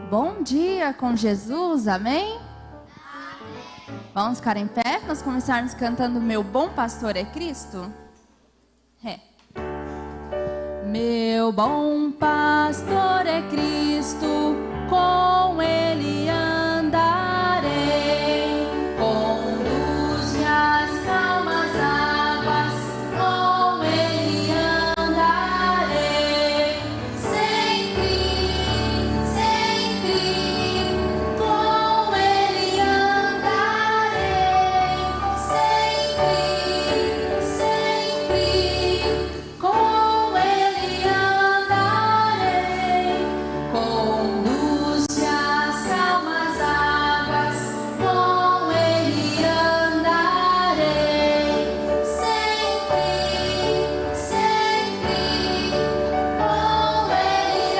Bom dia com Jesus, amém? Vamos ficar em pé, nós começarmos cantando Meu Bom Pastor é Cristo? Meu bom pastor é Cristo, com Ele andarei, conduz-me às calmas águas, com Ele andarei, sempre, sempre, com Ele andarei, sempre, sempre, com Ele andarei, conduz-me às calmas águas, com Ele andarei, sempre, sempre, com Ele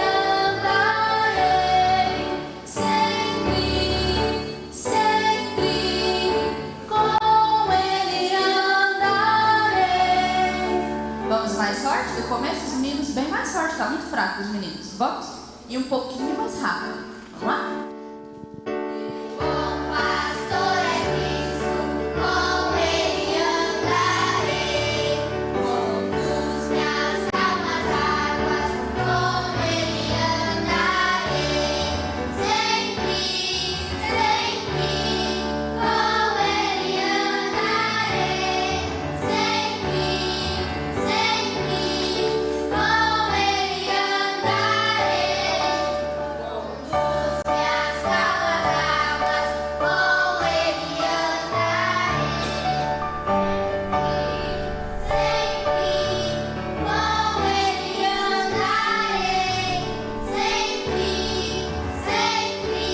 andarei, sempre, sempre, com Ele andarei. Vamos mais forte? Do começo, os meninos bem mais forte, tá muito fraco os meninos. Vamos? E um pouquinho mais rápido. Vamos lá? Bom pastor é Cristo, com Ele andarei, conduz-me às calmas águas, com Ele andarei, sempre, sempre, com Ele andarei, sempre, sempre, com Ele andarei, conduz-me às calmas águas, com Ele andarei, sempre, com Ele andarei, sempre, sempre,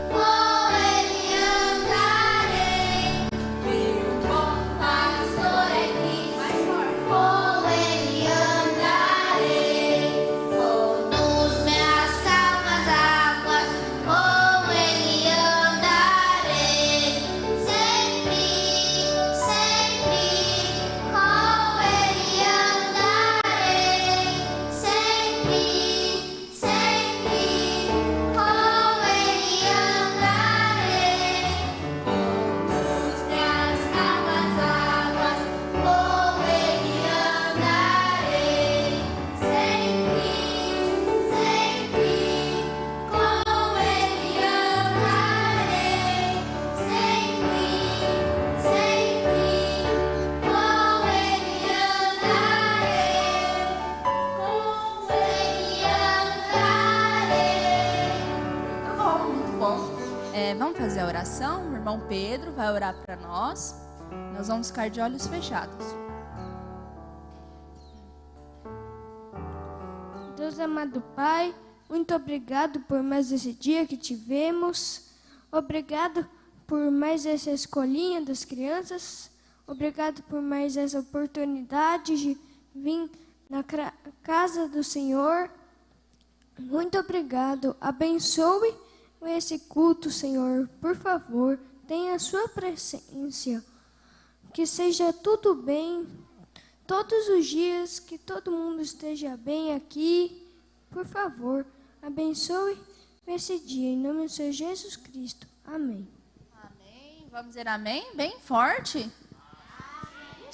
com Ele andarei. Meu bom pastor é Cristo, com Ele andarei, conduz-me às calmas águas, com Ele andarei, sempre, sempre, com Ele andarei, sempre, sempre, com Ele andarei, conduz-me às calmas águas, com Ele andarei, sempre, sempre, com Ele andarei, sempre, sempre, com Ele andarei, com Ele andarei. Muito bom, muito bom. Vamos fazer a oração? O irmão Pedro vai orar para nós. Nós vamos ficar de olhos fechados. Deus amado Pai, muito obrigado por mais esse dia que tivemos. Obrigado por mais essa escolinha das crianças. Obrigado por mais essa oportunidade de vir na casa do Senhor. Muito obrigado. Abençoe esse culto, Senhor. Por favor, tenha a sua presença. Que seja tudo bem todos os dias, que todo mundo esteja bem aqui. Por favor, abençoe esse dia, em nome do Senhor Jesus Cristo. Amém. Amém. Vamos dizer amém? Bem forte. Amém.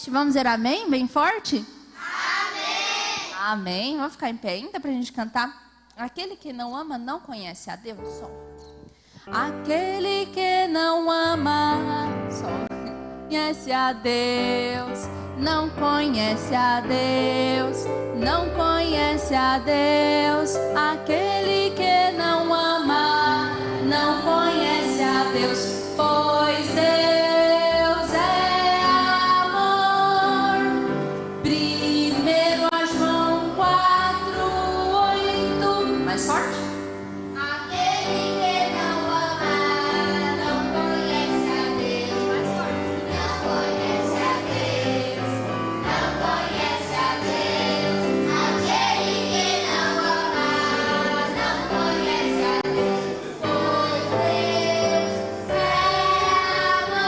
Vamos dizer amém? Bem forte? Amém. Amém. Vamos ficar em pé ainda para a gente cantar. Aquele que não ama não conhece a Deus. Só. Aquele que não ama só conhece a Deus. Não conhece a Deus. Não conhece a Deus. Aquele que não ama não conhece a Deus. Pois Deus é amor. Primeiro a João 4:8. Mais forte. Aquele que não ama não conhece a Deus. Mais forte. Não conhece a Deus. Não conhece a Deus. Aquele que não ama não conhece a Deus. Pois Deus é amor.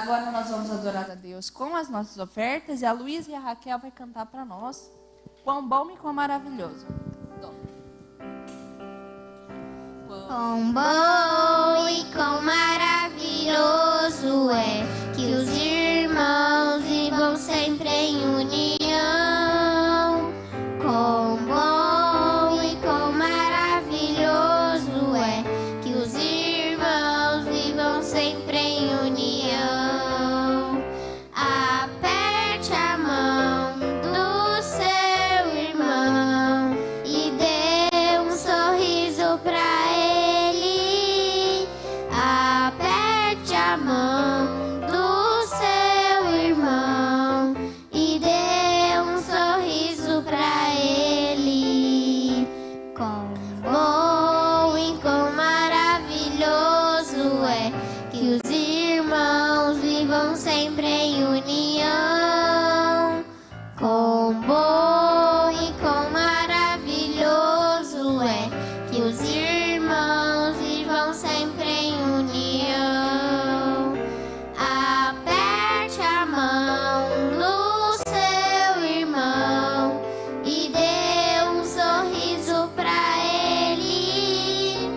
agora nós vamos adorar a Deus com as nossas ofertas e a Luísa e a Raquel vai cantar para nós. Quão bom e quão maravilhoso. Quão bom e quão maravilhoso é que os irmãos vivam sempre em união. Quão bom e quão maravilhoso é que os irmãos vivam sempre em união. Aperte a mão do seu irmão e dê um sorriso pra ele. Aperte a mão do seu irmão e dê um sorriso pra ele. Quão bom e quão maravilhoso é que os irmãos vivam sempre em união. Quão bom e quão maravilhoso é que os irmãos vivam sempre em união. Aperte a mão do seu irmão e dê um sorriso pra ele.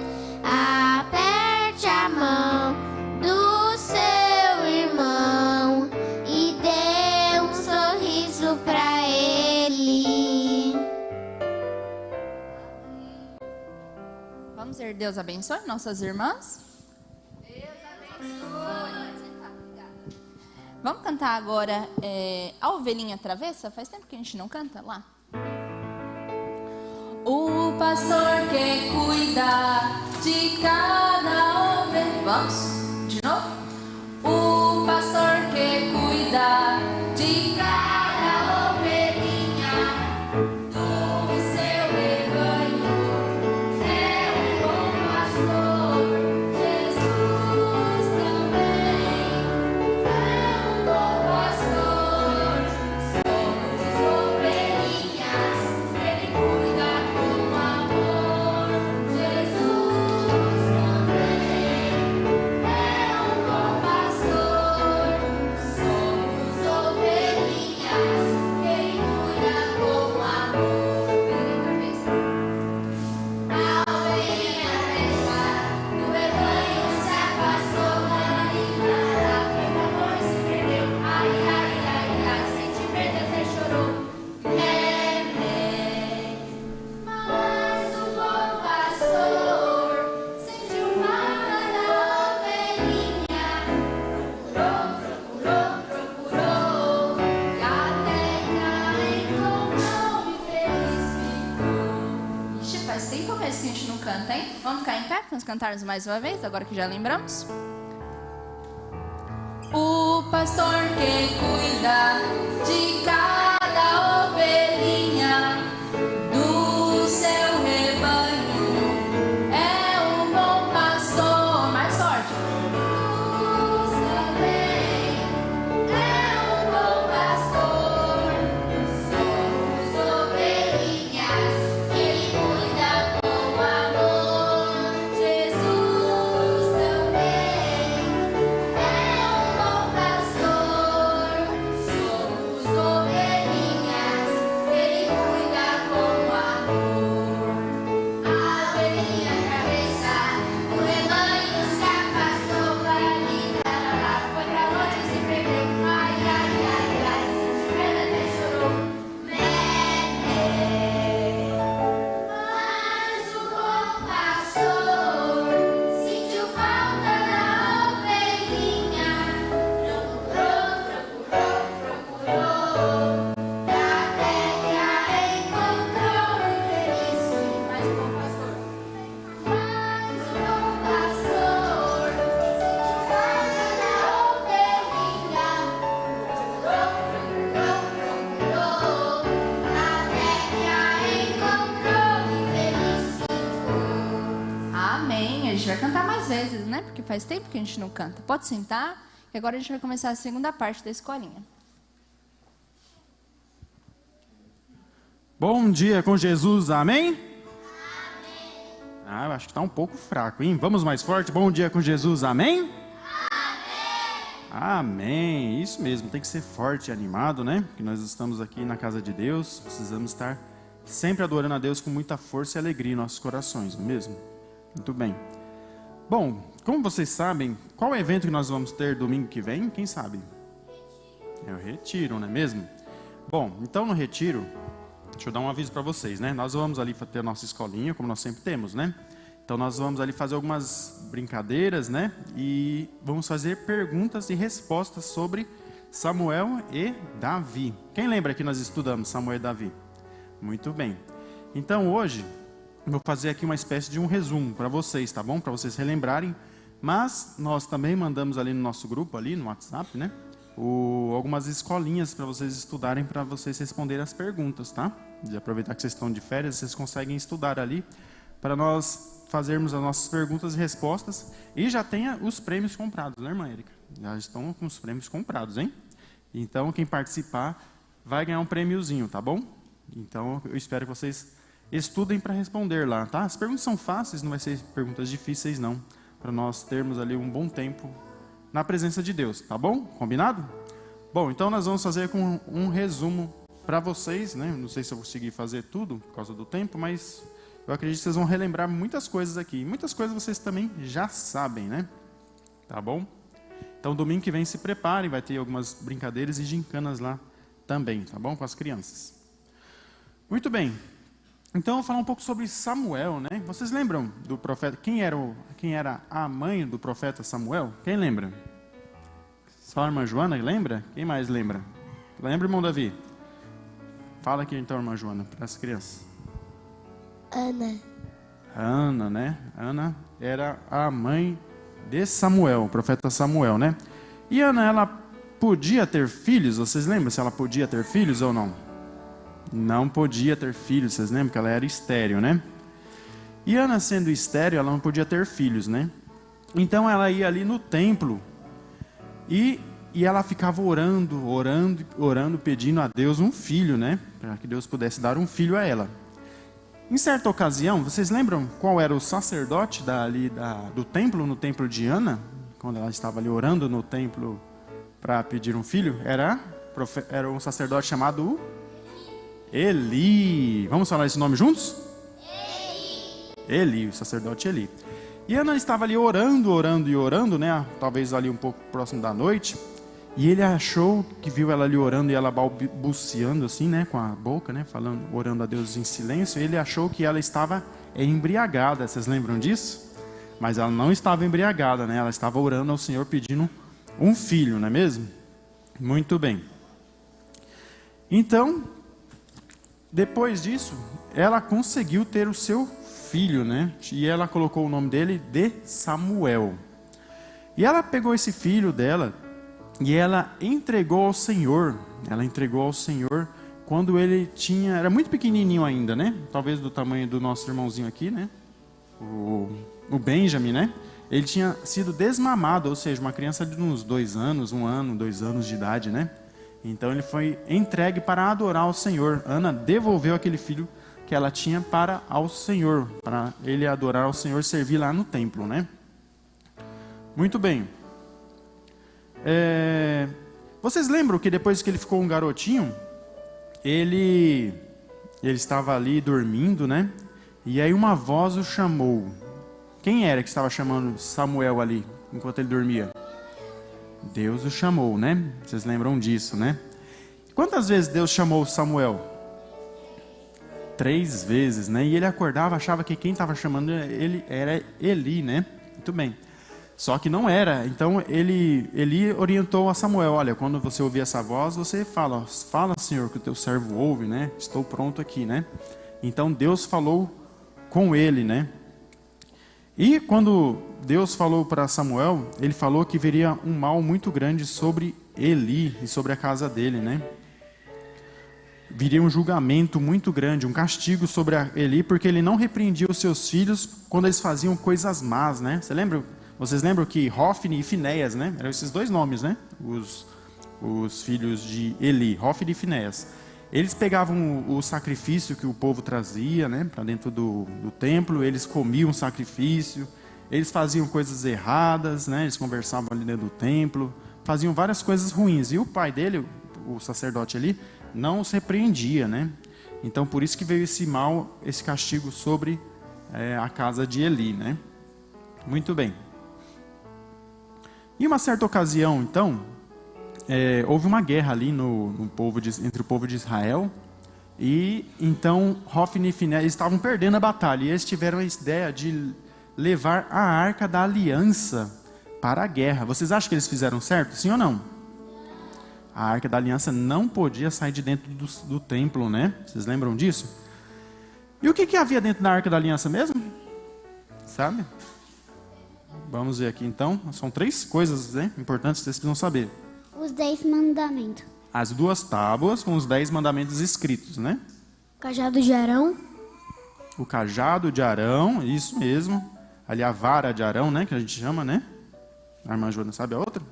Aperte a mão do seu irmão e dê um sorriso pra ele. Vamos dizer Deus abençoe nossas irmãs? Deus abençoe. Vamos cantar agora A Ovelhinha Travessa? Faz tempo que a gente não canta lá. O pastor que cuida de cada ovelha. Vamos? De novo? O pastor que cuida de cada ovelhinha do seu rebanho é um bom pastor. Jesus também é um bom pastor. Somos ovelhinhas, ele cuida com amor. Jesus também é um bom pastor. Somos ovelhinhas, ele cuida com amor. A ovelhinha presa do rebanho se afastou para livrar. A amor se perdeu. Ai, ai, ai, ai, sente perda até chorou. Mas o bom pastor sentiu falta da ovelhinha. Procurou, e até que a encontrou e feliz ficou. Ixi, faz tempo mesmo que a gente não canta, hein? Vamos ficar em pé? Vamos cantarmos mais uma vez, agora que já lembramos? O pastor que cuida de cada ovelhinha do seu rebanho é um bom pastor. Mais forte. Jesus também é um bom pastor. Somos ovelhinhas, ele cuida com amor. Jesus também é um bom pastor. Somos ovelhinhas, ele cuida com amor. A ovelhinha cabeça do rebanho se afastou para livrar. Foi pra longe e se perdeu. Ai, ai, ai, ai, sente pena até chorou. Mas o bom pastor sentiu falta da ovelhinha. Procurou, até que a encontrou e feliz. Mais um bom pastor. Mas o bom pastor sentiu falta da ovelhinha. Procurou, até que a encontrou e feliz ficou. Amém. A gente vai cantar mais vezes, né? Porque faz tempo que a gente não canta. Pode sentar, que agora a gente vai começar a segunda parte da escolinha. Bom dia com Jesus, amém? Eu acho que está um pouco fraco, hein? Vamos mais forte. Bom dia com Jesus, amém? Amém. Isso mesmo, tem que ser forte e animado, né? Porque nós estamos aqui na casa de Deus, precisamos estar sempre adorando a Deus com muita força e alegria em nossos corações, não é mesmo? Muito bem. Bom, como vocês sabem, qual é o evento que nós vamos ter domingo que vem? Quem sabe? É o retiro, não é mesmo? Bom, então no retiro, deixa eu dar um aviso para vocês, né? Nós vamos ali ter a nossa escolinha, como nós sempre temos, né? Então nós vamos ali fazer algumas brincadeiras, né? E vamos fazer perguntas e respostas sobre Samuel e Davi. Quem lembra que nós estudamos Samuel e Davi? Muito bem. Então hoje eu vou fazer aqui uma espécie de um resumo para vocês, tá bom? Para vocês relembrarem. Mas nós também mandamos ali no nosso grupo, ali no WhatsApp, né? Algumas escolinhas para vocês estudarem, para vocês responderem as perguntas, tá? De aproveitar que vocês estão de férias, vocês conseguem estudar ali para nós fazermos as nossas perguntas e respostas. E já tenha os prêmios comprados, né, irmã Érica? Já estão com os prêmios comprados, hein? Então, quem participar vai ganhar um prêmiozinho, tá bom? Então, eu espero que vocês estudem para responder lá, tá? As perguntas são fáceis, não vai ser perguntas difíceis, não. Para nós termos ali um bom tempo na presença de Deus, tá bom? Combinado? Bom, então nós vamos fazer com um resumo para vocês, né? Não sei se eu vou conseguir fazer tudo por causa do tempo, mas eu acredito que vocês vão relembrar muitas coisas aqui. Muitas coisas vocês também já sabem, né? Tá bom? Então, domingo que vem se preparem, vai ter algumas brincadeiras e gincanas lá também, tá bom? Com as crianças. Muito bem. Então, eu vou falar um pouco sobre Samuel, né? Vocês lembram do profeta? Quem era a mãe do profeta Samuel? Quem lembra? Só a irmã Joana lembra? Quem mais lembra? Lembra, irmão Davi? Fala aqui então, irmã Joana, para as crianças. Ana, né? Ana era a mãe de Samuel, o profeta Samuel, né? E Ana, ela podia ter filhos? Vocês lembram se ela podia ter filhos ou não? Não podia ter filhos, vocês lembram que ela era estéril, né? E Ana, sendo estéril, ela não podia ter filhos, né? Então ela ia ali no templo e ela ficava orando, pedindo a Deus um filho, né? Para que Deus pudesse dar um filho a ela. Em certa ocasião, vocês lembram qual era o sacerdote do templo, no templo de Ana? Quando ela estava ali orando no templo para pedir um filho? Era um sacerdote chamado Eli. Vamos falar esse nome juntos? Eli, o sacerdote Eli. E Ana estava ali orando, né? Talvez ali um pouco próximo da noite. E ele achou que viu ela ali orando e ela balbuciando assim, né? Com a boca, né? Orando a Deus em silêncio. Ele achou que ela estava embriagada. Vocês lembram disso? Mas ela não estava embriagada, né? Ela estava orando ao Senhor pedindo um filho, não é mesmo? Muito bem. Então, depois disso, ela conseguiu ter o seu filho, né? E ela colocou o nome dele de Samuel. E ela pegou esse filho dela e ela entregou ao Senhor. Ela entregou ao Senhor quando ele era muito pequenininho ainda, né? Talvez do tamanho do nosso irmãozinho aqui, né? O Benjamin, né? Ele tinha sido desmamado, ou seja, uma criança de uns 2 anos, 1 ano, 2 anos de idade, né? Então ele foi entregue para adorar ao Senhor. Ana devolveu aquele filho que ela tinha ao Senhor, para ele adorar ao Senhor, servir lá no templo, né? Muito bem. Vocês lembram que depois que ele ficou um garotinho, ele estava ali dormindo, né? E aí uma voz o chamou. Quem era que estava chamando Samuel ali, enquanto ele dormia? Deus o chamou, né? Vocês lembram disso, né? Quantas vezes Deus chamou Samuel? 3 vezes, né? E ele acordava, achava que quem estava chamando ele era Eli, né? Muito bem. Só que não era. Então Eli orientou a Samuel: olha, quando você ouvir essa voz, você fala, Senhor, que o teu servo ouve, né? Estou pronto aqui, né? Então Deus falou com ele, né? E quando Deus falou para Samuel, ele falou que viria um mal muito grande sobre Eli e sobre a casa dele, né? Viria um julgamento muito grande, um castigo sobre Eli, porque ele não repreendia os seus filhos quando eles faziam coisas más, né? Vocês lembram que Hofni e Finéias, né? Eram esses 2 nomes, né? Os filhos de Eli, Hofni e Finéias. Eles pegavam o sacrifício que o povo trazia, né, para dentro do templo, eles comiam o sacrifício, eles faziam coisas erradas, né? Eles conversavam ali dentro do templo, faziam várias coisas ruins. E o pai dele, o sacerdote ali, não os repreendia, né? Então, por isso que veio esse mal, esse castigo sobre a casa de Eli, né? Muito bem. Em uma certa ocasião, então, houve uma guerra ali entre o povo de Israel. E então Hofni e Finéias estavam perdendo a batalha. E eles tiveram a ideia de levar a Arca da Aliança para a guerra. Vocês acham que eles fizeram certo? Sim ou não? A Arca da Aliança não podia sair de dentro do templo, né? Vocês lembram disso? E o que havia dentro da Arca da Aliança mesmo? Sabe? Vamos ver aqui então. São 3 coisas, né, importantes que vocês precisam saber. Os 10 mandamentos. As 2 tábuas com os 10 mandamentos escritos, né? O cajado de Arão. O cajado de Arão, isso mesmo. Ali a vara de Arão, né? Que a gente chama, né? A irmã Joana sabe a outra?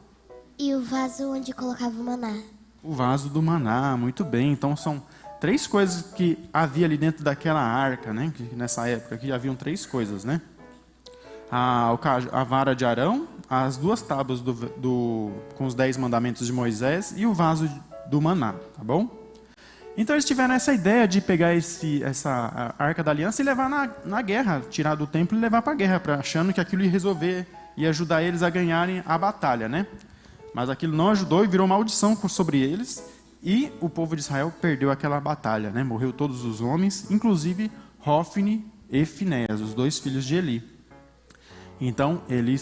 E o vaso onde colocava o maná. O vaso do maná, muito bem. Então são 3 coisas que havia ali dentro daquela arca, né? Que nessa época aqui haviam 3 coisas, né? A vara de Arão, as 2 tábuas com os 10 mandamentos de Moisés e o vaso do maná, tá bom? Então eles tiveram essa ideia de pegar essa Arca da Aliança e levar na guerra, tirar do templo e levar para a guerra, achando que aquilo ia resolver, ia ajudar eles a ganharem a batalha, né? Mas aquilo não ajudou e virou maldição sobre eles, e o povo de Israel perdeu aquela batalha, né? Morreu todos os homens, inclusive Hofni e Finéias, os 2 filhos de Eli. Então, Eli,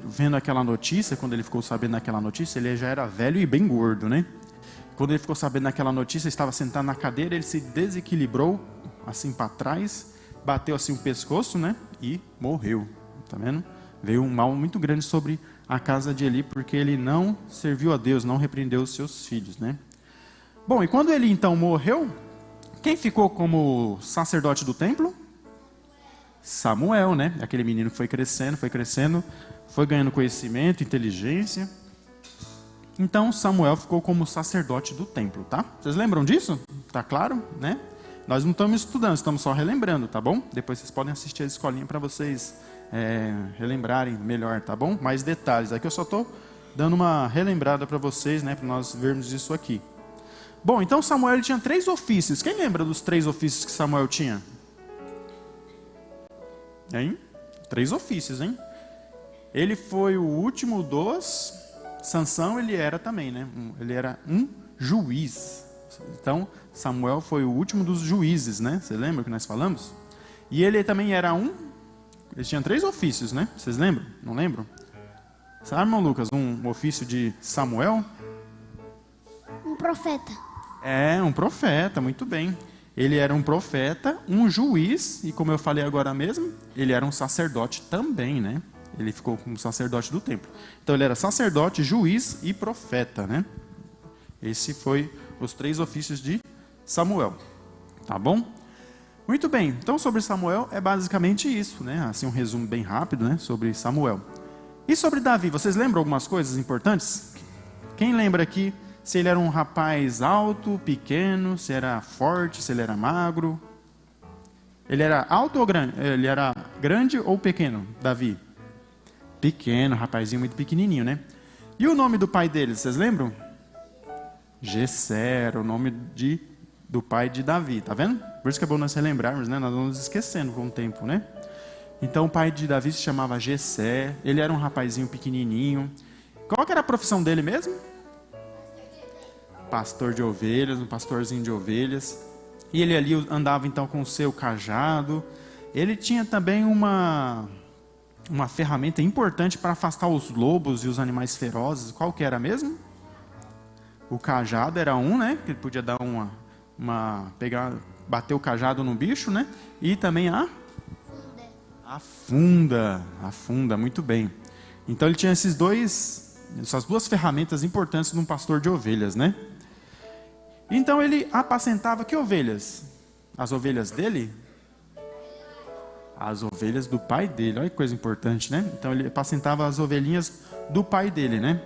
vendo aquela notícia, quando ele ficou sabendo daquela notícia, ele já era velho e bem gordo, né? Quando ele ficou sabendo daquela notícia, estava sentado na cadeira, ele se desequilibrou, assim para trás, bateu assim o pescoço, né? E morreu, tá vendo? Veio um mal muito grande sobre a casa de Eli, porque ele não serviu a Deus, não repreendeu os seus filhos, né? Bom, e quando ele então morreu, quem ficou como sacerdote do templo? Samuel, né? Aquele menino que foi crescendo, foi ganhando conhecimento, inteligência. Então Samuel ficou como sacerdote do templo, tá? Vocês lembram disso? Tá claro, né? Nós não estamos estudando, estamos só relembrando, tá bom? Depois vocês podem assistir a escolinha para vocês relembrarem melhor, tá bom? Mais detalhes. Aqui eu só estou dando uma relembrada para vocês, né? Para nós vermos isso aqui. Bom, então Samuel ele tinha 3 ofícios. Quem lembra dos 3 ofícios que Samuel tinha? Hein? 3 ofícios, hein? Ele foi o último dos... Sansão ele era também, né? Ele era um juiz. Então, Samuel foi o último dos juízes, né? Você lembra que nós falamos? E ele também era ele tinha 3 ofícios, né? Vocês lembram? Não lembram? Sabe, irmão Lucas, um ofício de Samuel? Um profeta. Um profeta, muito bem. Ele era um profeta, um juiz, e como eu falei agora mesmo, ele era um sacerdote também, né? Ele ficou como sacerdote do templo. Então ele era sacerdote, juiz e profeta, né? Esse foi os 3 ofícios de Samuel. Tá bom? Muito bem. Então sobre Samuel é basicamente isso, né? Assim um resumo bem rápido, né? Sobre Samuel. E sobre Davi, vocês lembram algumas coisas importantes? Quem lembra aqui se ele era um rapaz alto, pequeno, se era forte, se ele era magro? Ele era alto ou grande? Ele era grande ou pequeno, Davi? Pequeno, rapazinho muito pequenininho, né? E o nome do pai dele, vocês lembram? Jessé, era o nome do pai de Davi, tá vendo? Por isso que é bom nós relembrarmos, né? Nós vamos esquecendo com o tempo, né? Então o pai de Davi se chamava Jessé, ele era um rapazinho pequenininho. Qual que era a profissão dele mesmo? Pastor de ovelhas, um pastorzinho de ovelhas. E ele ali andava então com o seu cajado. Ele tinha também uma ferramenta importante para afastar os lobos e os animais ferozes. Qual que era mesmo? O cajado era né? Que ele podia dar bater o cajado no bicho, né? E também a funda, muito bem. Então ele tinha essas 2 ferramentas importantes de um pastor de ovelhas, né? Então ele apacentava que ovelhas? As ovelhas dele? As ovelhas do pai dele, olha que coisa importante, né? Então ele apacentava as ovelhinhas do pai dele, né?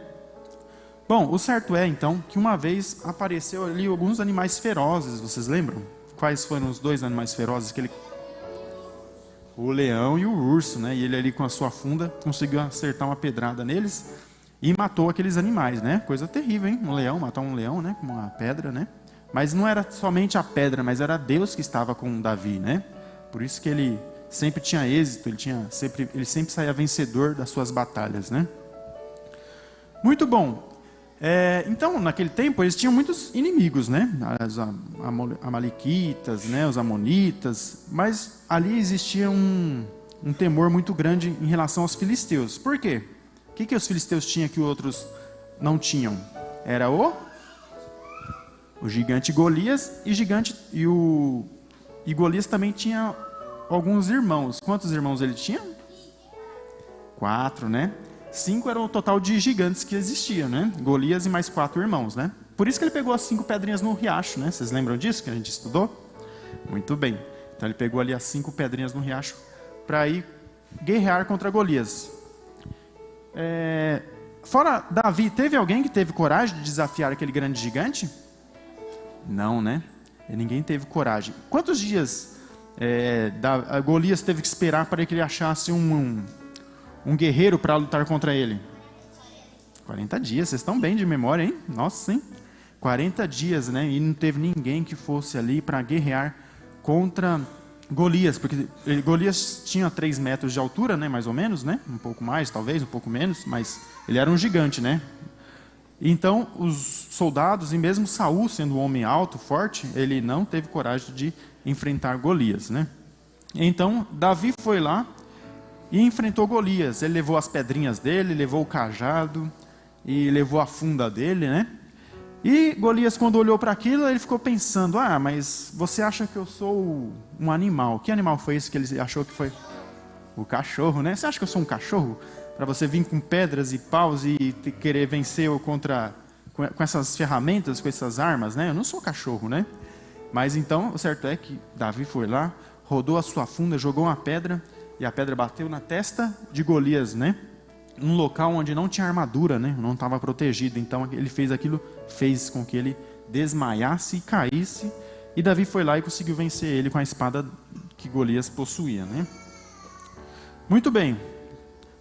Bom, o certo é então que uma vez apareceu ali alguns animais ferozes, vocês lembram? Quais foram os 2 animais ferozes que ele... O leão e o urso, né? E ele ali com a sua funda conseguiu acertar uma pedrada neles. e matou aqueles animais, né? Coisa terrível, hein? Um leão, matar um leão, né? Com uma pedra, né? Mas não era somente a pedra, mas era Deus que estava com Davi, né? Por isso que ele sempre tinha êxito, ele sempre saía vencedor das suas batalhas, né? Muito bom. Então, naquele tempo, eles tinham muitos inimigos, né? Os amalequitas, né? Os amonitas, mas ali existia um temor muito grande em relação aos filisteus. Por quê? O que os filisteus tinham que os outros não tinham? Era o gigante Golias, e Golias também tinha alguns irmãos. Quantos irmãos ele tinha? 4, né? 5 era o total de gigantes que existia, né? Golias e mais 4 irmãos, né? Por isso que ele pegou as 5 pedrinhas no riacho, né? Vocês lembram disso que a gente estudou? Muito bem. Então ele pegou ali as 5 pedrinhas no riacho para ir guerrear contra Golias. Fora Davi, teve alguém que teve coragem de desafiar aquele grande gigante? Não, né? Ninguém teve coragem. Quantos dias Golias teve que esperar para que ele achasse um guerreiro para lutar contra ele? 40 dias, vocês estão bem de memória, hein? Nossa, hein? 40 dias, né? E não teve ninguém que fosse ali para guerrear contra Golias, porque Golias tinha 3 metros de altura, né? Mais ou menos, né? Um pouco mais, talvez, um pouco menos, mas ele era um gigante, né? Então, os soldados, e mesmo Saul, sendo um homem alto, forte, ele não teve coragem de enfrentar Golias, né? Então, Davi foi lá e enfrentou Golias. Ele levou as pedrinhas dele, levou o cajado e levou a funda dele, né? E Golias, quando olhou para aquilo, ele ficou pensando: mas você acha que eu sou um animal? Que animal foi esse que ele achou que foi? O cachorro, né? Você acha que eu sou um cachorro? Para você vir com pedras e paus e querer vencer com essas ferramentas, com essas armas, né? Eu não sou cachorro, né? Mas então, o certo é que Davi foi lá, rodou a sua funda, jogou uma pedra, e a pedra bateu na testa de Golias, né? Num local onde não tinha armadura, né? Não estava protegido. Então ele fez com que ele desmaiasse e caísse, e Davi foi lá e conseguiu vencer ele com a espada que Golias possuía, né? Muito bem.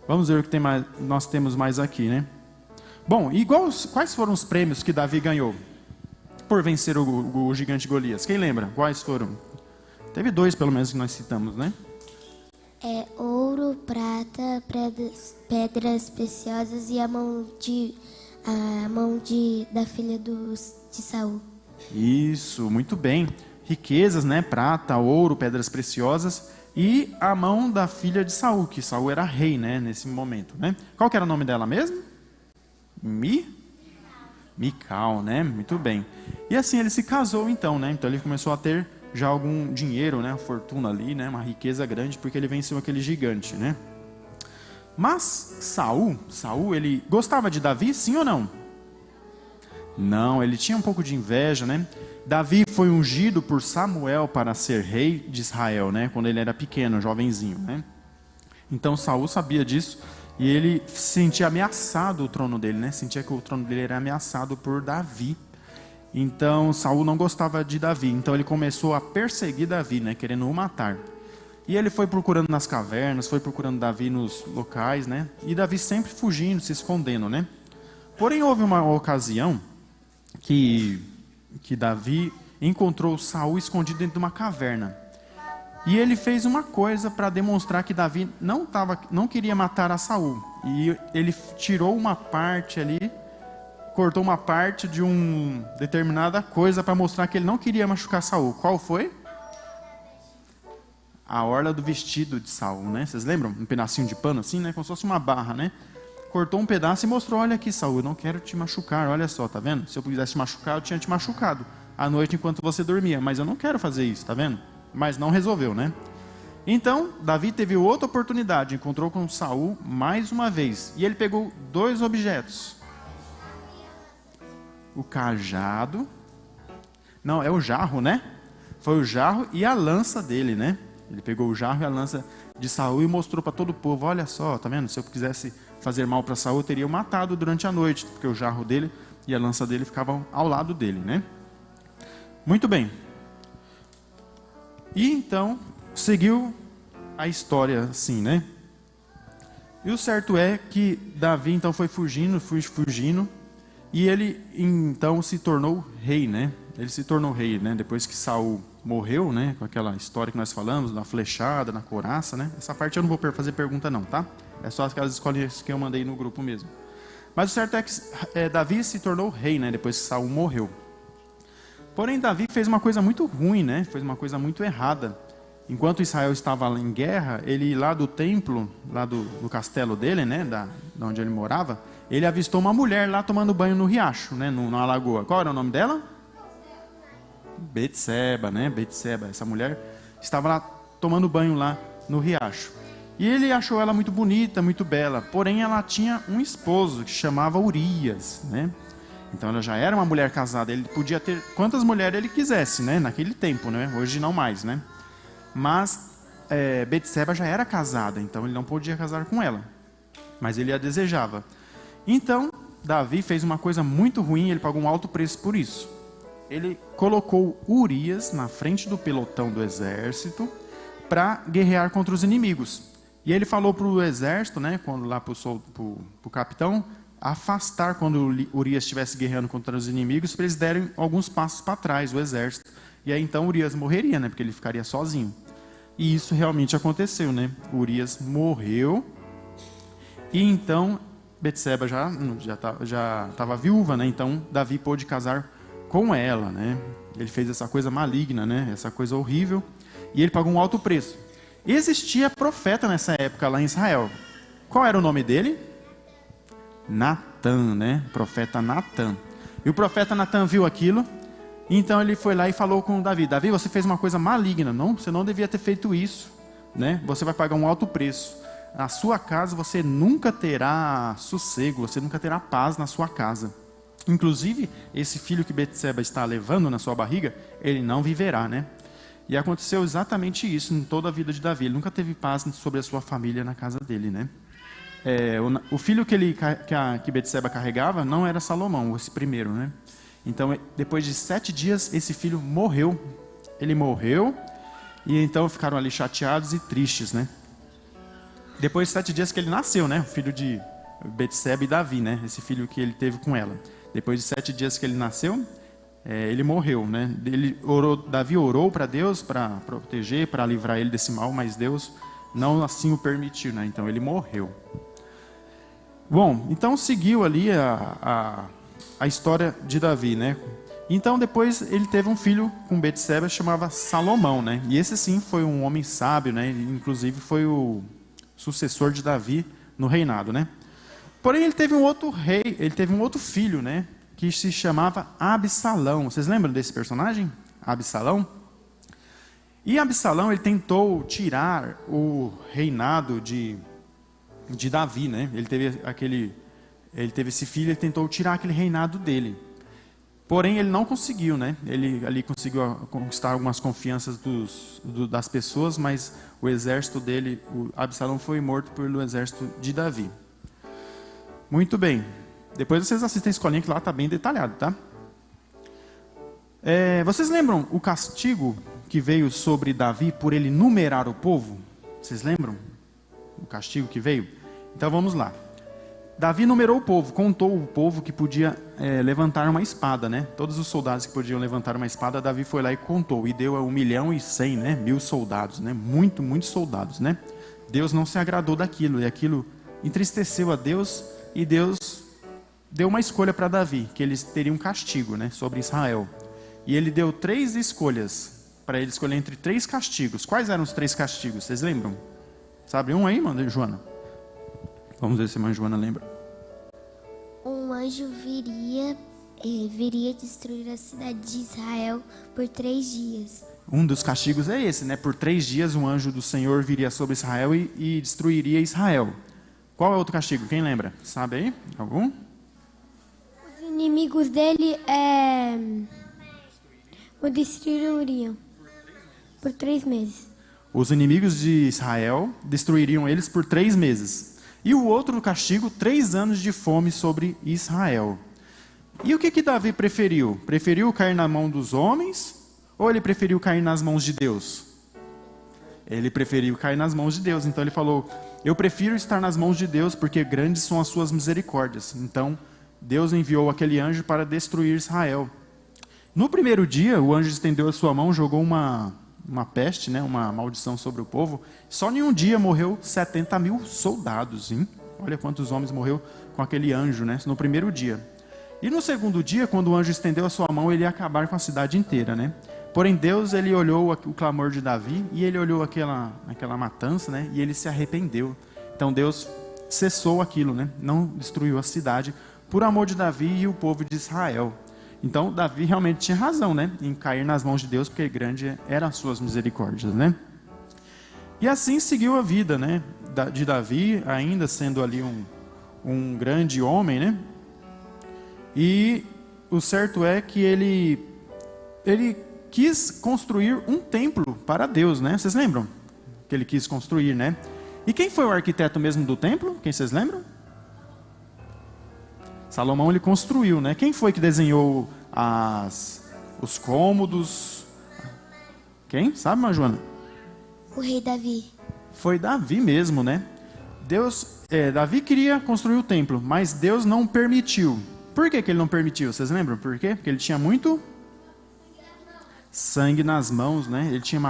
Vamos ver o que nós temos mais aqui, né? Bom, e quais foram os prêmios que Davi ganhou por vencer o gigante Golias? Quem lembra? Quais foram? Teve 2, pelo menos, que nós citamos, né? Ouro, prata, pedras preciosas e a mão da filha de Saul. Isso, muito bem. Riquezas, né? Prata, ouro, pedras preciosas e a mão da filha de Saul, que Saul era rei, né? Nesse momento, né? Qual que era o nome dela mesmo? Mical, né? Muito bem. E assim ele se casou então, né? Então ele começou a ter já algum dinheiro, né? Fortuna ali, né? Uma riqueza grande, porque ele venceu aquele gigante, né? Mas Saul, ele gostava de Davi, sim ou não? Não, ele tinha um pouco de inveja, né? Davi foi ungido por Samuel para ser rei de Israel, né? Quando ele era pequeno, jovenzinho, né? Então Saul sabia disso e ele sentia ameaçado o trono dele, né? Sentia que o trono dele era ameaçado por Davi. Então Saul não gostava de Davi, então ele começou a perseguir Davi, né? Querendo o matar. E ele foi procurando nas cavernas, foi procurando Davi nos locais, né? E Davi sempre fugindo, se escondendo, né? Porém houve uma ocasião que Davi encontrou Saul escondido dentro de uma caverna. E ele fez uma coisa para demonstrar que Davi não queria matar a Saul. E ele tirou uma parte ali, cortou uma parte de uma determinada coisa para mostrar que ele não queria machucar Saul. Qual foi? A orla do vestido de Saul, né? Vocês lembram? Um pedacinho de pano assim, né? Como se fosse uma barra, né? Cortou um pedaço e mostrou: olha aqui, Saul, eu não quero te machucar, olha só, tá vendo? Se eu quisesse te machucar, eu tinha te machucado à noite enquanto você dormia, mas eu não quero fazer isso, tá vendo? Mas não resolveu, né? Então, Davi teve outra oportunidade, encontrou com Saul mais uma vez, e ele pegou 2 objetos. O cajado, não, é o jarro, né? Foi o jarro e a lança dele, né? Ele pegou o jarro e a lança de Saul e mostrou para todo o povo: olha só, tá vendo? Se eu quisesse fazer mal para Saul, eu teria o matado durante a noite, porque o jarro dele e a lança dele ficavam ao lado dele, né? Muito bem. E então seguiu a história assim, né? E o certo é que Davi então foi fugindo, e ele então se tornou rei, né? Ele se tornou rei, né? Depois que Saul morreu, né? Com aquela história que nós falamos, na flechada, na couraça, né? Essa parte eu não vou fazer pergunta não, tá? É só aquelas escolinhas que eu mandei no grupo mesmo. Mas o certo é que Davi se tornou rei, né? Depois que Saul morreu. Porém, Davi fez uma coisa muito ruim, né? Fez uma coisa muito errada. Enquanto Israel estava em guerra, ele lá do templo, lá do castelo dele, né? Da onde ele morava, ele avistou uma mulher lá tomando banho no riacho, né? Na lagoa. Qual era o nome dela? Betseba, né? Betseba. Essa mulher estava lá tomando banho lá no riacho. E ele achou ela muito bonita, muito bela. Porém, ela tinha um esposo que chamava Urias, né? Então, ela já era uma mulher casada. Ele podia ter quantas mulheres ele quisesse, né? Naquele tempo, né? Hoje não mais, né? Mas Betseba já era casada, então ele não podia casar com ela. Mas ele a desejava. Então, Davi fez uma coisa muito ruim, ele pagou um alto preço por isso. Ele colocou Urias na frente do pelotão do exército para guerrear contra os inimigos. E ele falou para o exército, né, quando lá para o capitão, afastar quando Urias estivesse guerreando contra os inimigos, para eles derem alguns passos para trás, o exército. E aí então Urias morreria, né, porque ele ficaria sozinho. E isso realmente aconteceu, né? Urias morreu. E então Betseba já estava viúva, né? Então Davi pôde casar com ela, né? Ele fez essa coisa maligna, né? Essa coisa horrível. E ele pagou um alto preço. Existia profeta nessa época lá em Israel. Qual era o nome dele? Natã, né? Profeta Natã. E o profeta Natã viu aquilo. Então ele foi lá e falou com Davi: Davi, você fez uma coisa maligna, não? Você não devia ter feito isso, né? Você vai pagar um alto preço. Na sua casa você nunca terá sossego, você nunca terá paz na sua casa. Inclusive, esse filho que Betseba está levando na sua barriga, ele não viverá, né? E aconteceu exatamente isso em toda a vida de Davi. Ele nunca teve paz sobre a sua família na casa dele, né? O filho que Betseba carregava não era Salomão, esse primeiro, né? Então, depois de 7 dias, esse filho morreu. Ele morreu, e então ficaram ali chateados e tristes, né? Depois de 7 dias que ele nasceu, né? O filho de Betseba e Davi, né? Esse filho que ele teve com ela. Depois de 7 dias que ele nasceu, ele morreu, né? Davi orou para Deus para proteger, para livrar ele desse mal, mas Deus não assim o permitiu, né? Então ele morreu. Bom, então seguiu ali a história de Davi, né? Então depois ele teve um filho com Betseba, chamava Salomão, né? E esse sim foi um homem sábio, né? Inclusive foi o sucessor de Davi no reinado, né? Porém ele teve um outro filho, né? Que se chamava Absalão. Vocês lembram desse personagem? Absalão? E Absalão, ele tentou tirar o reinado de Davi, né? Ele teve esse filho, ele tentou tirar aquele reinado dele. Porém, ele não conseguiu, né? Ele ali conseguiu conquistar algumas confianças das pessoas, mas o exército dele, o Absalão, foi morto pelo exército de Davi. Muito bem. Depois vocês assistem a escolinha, que lá está bem detalhado, tá? Vocês lembram o castigo que veio sobre Davi por ele numerar o povo? Vocês lembram o castigo que veio? Então vamos lá. Davi numerou o povo, contou o povo que podia levantar uma espada, né? Todos os soldados que podiam levantar uma espada, Davi foi lá e contou, e deu 1.100.000, né? 1.000 soldados, né? Muitos soldados, né? Deus não se agradou daquilo, e aquilo entristeceu a Deus, e Deus deu uma escolha para Davi, que eles teriam um castigo, né? Sobre Israel. E ele deu 3 escolhas, para ele escolher entre 3 castigos. Quais eram os 3 castigos? Vocês lembram? Sabe um aí, mano, Joana? Vamos ver se a mãe Joana lembra. Um anjo viria destruir a cidade de Israel por 3 dias. Um dos castigos é esse, né? Por 3 dias um anjo do Senhor viria sobre Israel e destruiria Israel. Qual é outro castigo? Quem lembra? Sabe aí? Algum? Os inimigos dele o destruiriam por 3 meses. Os inimigos de Israel destruiriam eles por 3 meses. E o outro castigo, 3 anos de fome sobre Israel. E o que Davi preferiu? Preferiu cair na mão dos homens ou ele preferiu cair nas mãos de Deus? ele preferiu cair nas mãos de Deus. Então ele falou: eu prefiro estar nas mãos de Deus, porque grandes são as suas misericórdias. Então Deus enviou aquele anjo para destruir Israel. No primeiro dia, o anjo estendeu a sua mão, jogou uma peste, né, uma maldição sobre o povo. Só em um dia morreu 70 mil soldados, hein? Olha quantos homens morreu com aquele anjo, né, no primeiro dia. E no segundo dia, quando o anjo estendeu a sua mão, ele ia acabar com a cidade inteira, né? Porém Deus, ele olhou o clamor de Davi, e ele olhou aquela matança, né, e ele se arrependeu. Então Deus cessou aquilo, né, não destruiu a cidade, por amor de Davi e o povo de Israel. Então Davi realmente tinha razão, né, em cair nas mãos de Deus, porque grande eram as suas misericórdias, né? E assim seguiu a vida, né, de Davi, ainda sendo ali um grande homem, né? E o certo é que ele quis construir um templo para Deus, né? Vocês lembram que ele quis construir, né? E quem foi o arquiteto mesmo do templo? Quem vocês lembram? Salomão, ele construiu, né? Quem foi que desenhou os cômodos? Quem? Sabe, Joana? O rei Davi. Foi Davi mesmo, né? Davi queria construir o templo, mas Deus não permitiu. Por que ele não permitiu? Vocês lembram por quê? Porque ele tinha muito sangue nas mãos, né? Ele tinha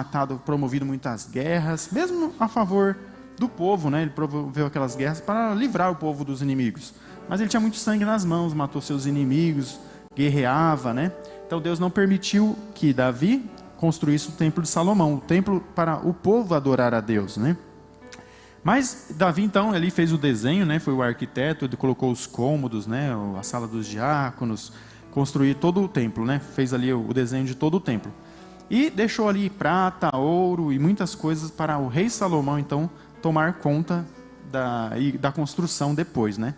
promovido muitas guerras, mesmo a favor do povo, né? Ele promoveu aquelas guerras para livrar o povo dos inimigos. Mas ele tinha muito sangue nas mãos, matou seus inimigos, guerreava, né? Então Deus não permitiu que Davi construísse o templo de Salomão, o templo para o povo adorar a Deus, né? Mas Davi, então, ele fez o desenho, né? Foi o arquiteto, ele colocou os cômodos, né? A sala dos diáconos, construiu todo o templo, né? Fez ali o desenho de todo o templo. E deixou ali prata, ouro e muitas coisas para o rei Salomão, então, tomar conta da construção depois, né?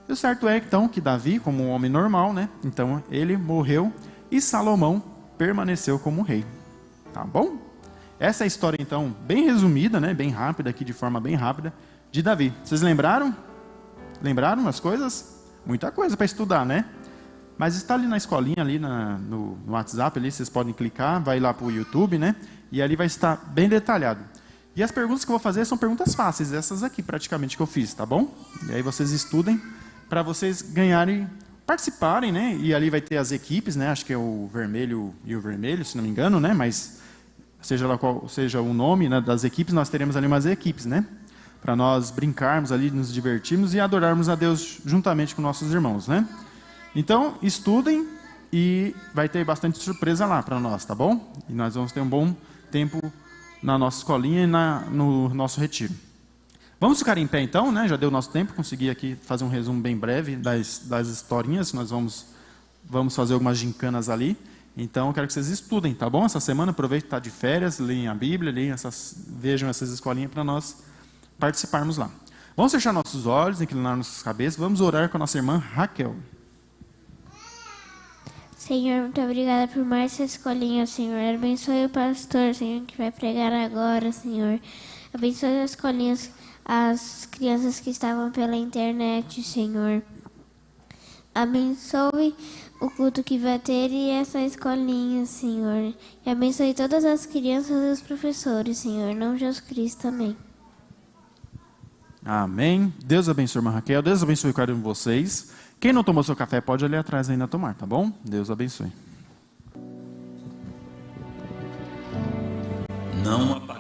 E o certo é, então, que Davi, como um homem normal, né? Então, ele morreu e Salomão permaneceu como rei. Tá bom? Essa é a história, então, bem resumida, né? Bem rápida, aqui de forma bem rápida, de Davi. Vocês lembraram? Lembraram as coisas? Muita coisa para estudar, né? Mas está ali na escolinha, ali no WhatsApp, ali, vocês podem clicar, vai lá para o YouTube, né? E ali vai estar bem detalhado. E as perguntas que eu vou fazer são perguntas fáceis, essas aqui praticamente que eu fiz, tá bom? E aí vocês estudem para vocês ganharem, participarem, né? E ali vai ter as equipes, né? Acho que é o vermelho e o vermelho, se não me engano, né? Mas seja lá qual seja o nome, né, das equipes, nós teremos ali umas equipes, né? Para nós brincarmos ali, nos divertirmos e adorarmos a Deus juntamente com nossos irmãos, né? Então, estudem e vai ter bastante surpresa lá para nós, tá bom? E nós vamos ter um bom tempo na nossa escolinha e no nosso retiro. Vamos ficar em pé então, né? Já deu nosso tempo, consegui aqui fazer um resumo bem breve das historinhas, nós vamos fazer algumas gincanas ali. Então, eu quero que vocês estudem, tá bom? Essa semana, aproveitem que está de férias, leem a Bíblia, vejam essas escolinhas para nós participarmos lá. Vamos fechar nossos olhos, inclinar nossas cabeças, vamos orar com a nossa irmã Raquel. Senhor, muito obrigada por mais essa escolinha, Senhor. Abençoe o pastor, Senhor, que vai pregar agora, Senhor. Abençoe as escolinhas, as crianças que estavam pela internet, Senhor. Abençoe o culto que vai ter e essa escolinha, Senhor. E abençoe todas as crianças e os professores, Senhor. Em nome de Jesus Cristo, amém. Amém. Deus abençoe, irmã Raquel. Deus abençoe cada um de vocês. Quem não tomou seu café pode ali atrás ainda tomar, tá bom? Deus abençoe. Não apague.